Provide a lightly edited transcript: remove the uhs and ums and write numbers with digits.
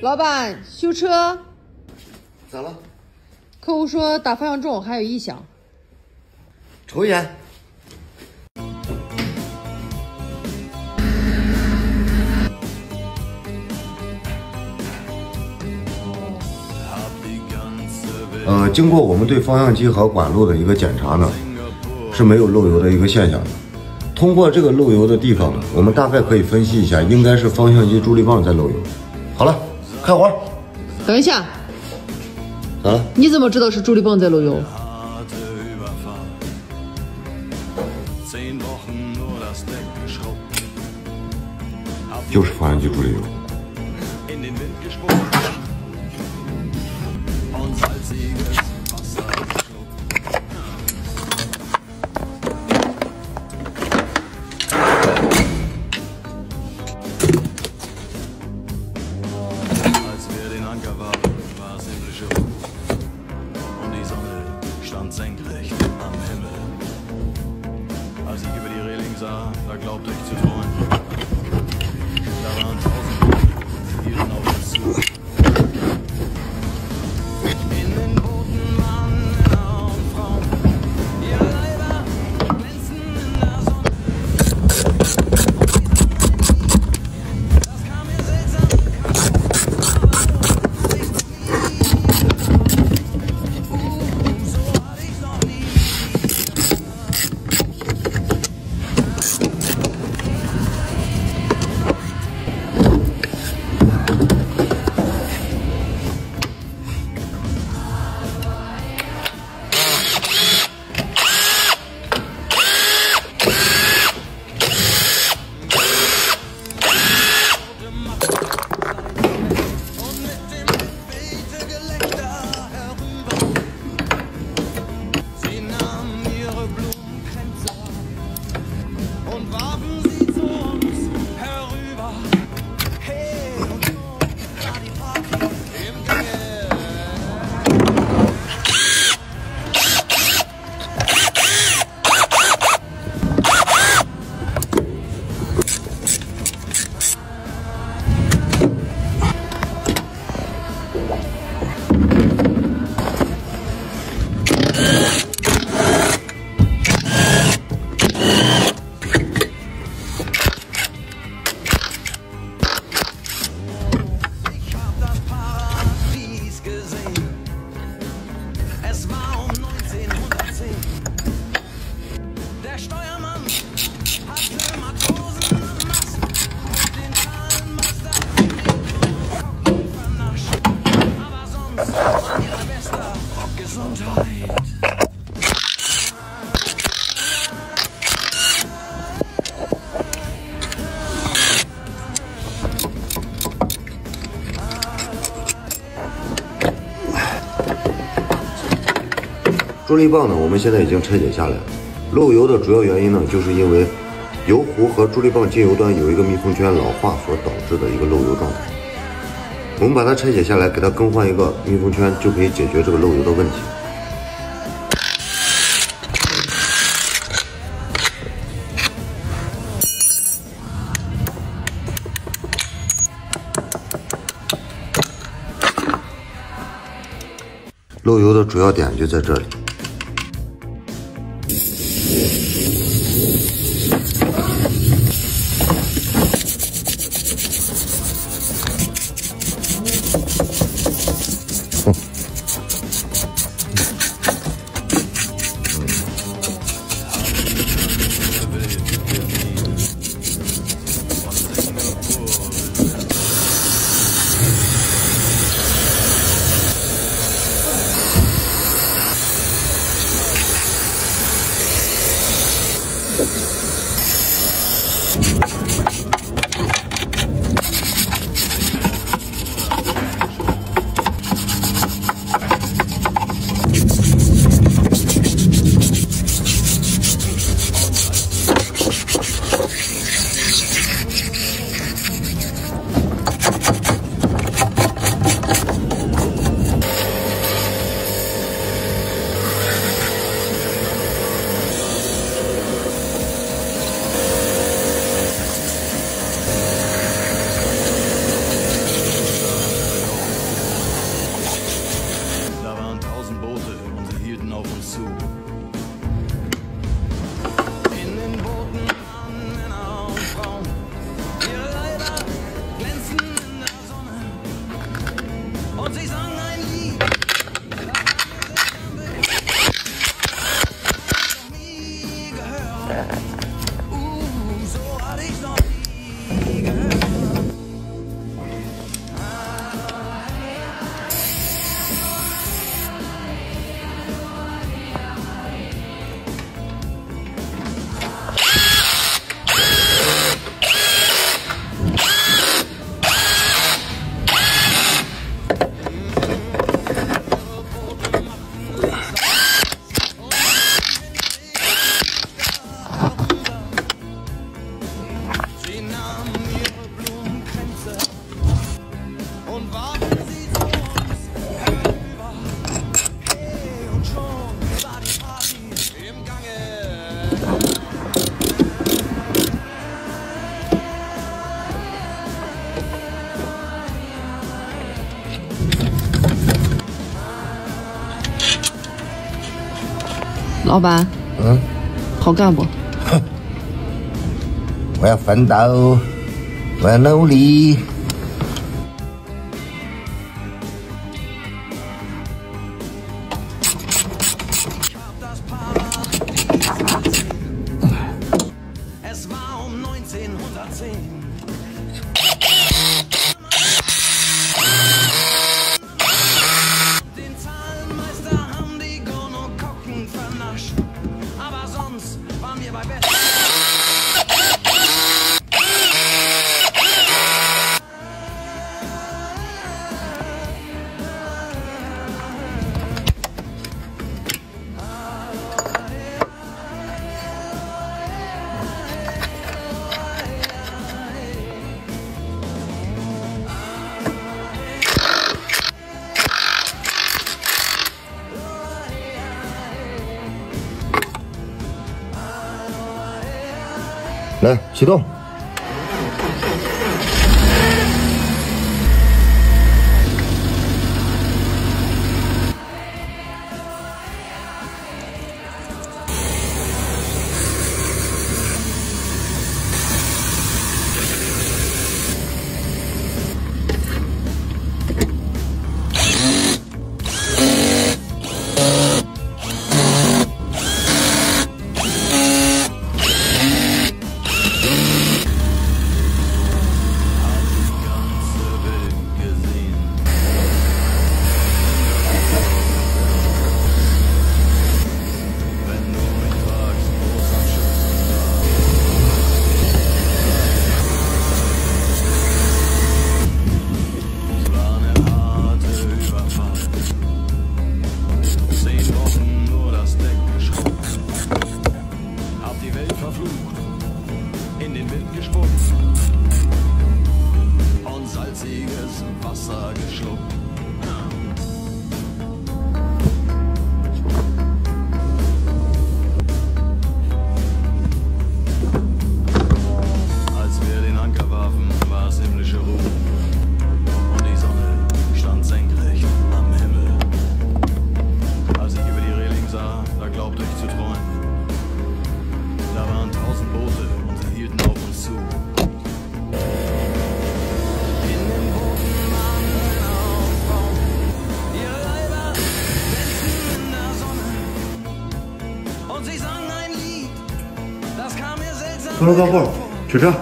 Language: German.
老板，修车。咋了？客户说打方向重，还有异响。瞅一眼。经过我们对方向机和管路的一个检查呢，是没有漏油的一个现象的。通过这个漏油的地方呢，我们大概可以分析一下，应该是方向机助力棒在漏油。好了，开活。等一下，咋了？你怎么知道是助力棒在漏油？就是方向机助力油。Senkrecht am Himmel. Als ich über die Reling sah, da glaubte ich zu träumen. Da waren 1000 hielten auf uns zu. In den Booten waren Männer und Frauen. Ihre Leiber glänzten in der Sonne. Das kam mir seltsam bekannt.助力棒呢，我们现在已经拆解下来了。漏油的主要原因呢，就是因为油壶和助力棒进油端有一个密封圈老化所导致的一个漏油状态。我们把它拆解下来，给它更换一个密封圈，就可以解决这个漏油的问题。漏油的主要点就在这里。老板，好干不？我要奋斗，我要努力。来，启动。In den Wind gesprungen und salziges Wasser geschluckt. Als wir den Anker warfen, war es himmlische Ruhe und die Sonne stand senkrecht am Himmel. Als ich über die Reling sah, da glaubte ich zu träumen. Da waren 1000 Boote und sie hielten auf uns zu. In den Booten waren Männer und Frauen. Ihre Leiber glänzten in der Sonne. Und sie sangen ein Lied, das kam mir seltsam.到货，取车。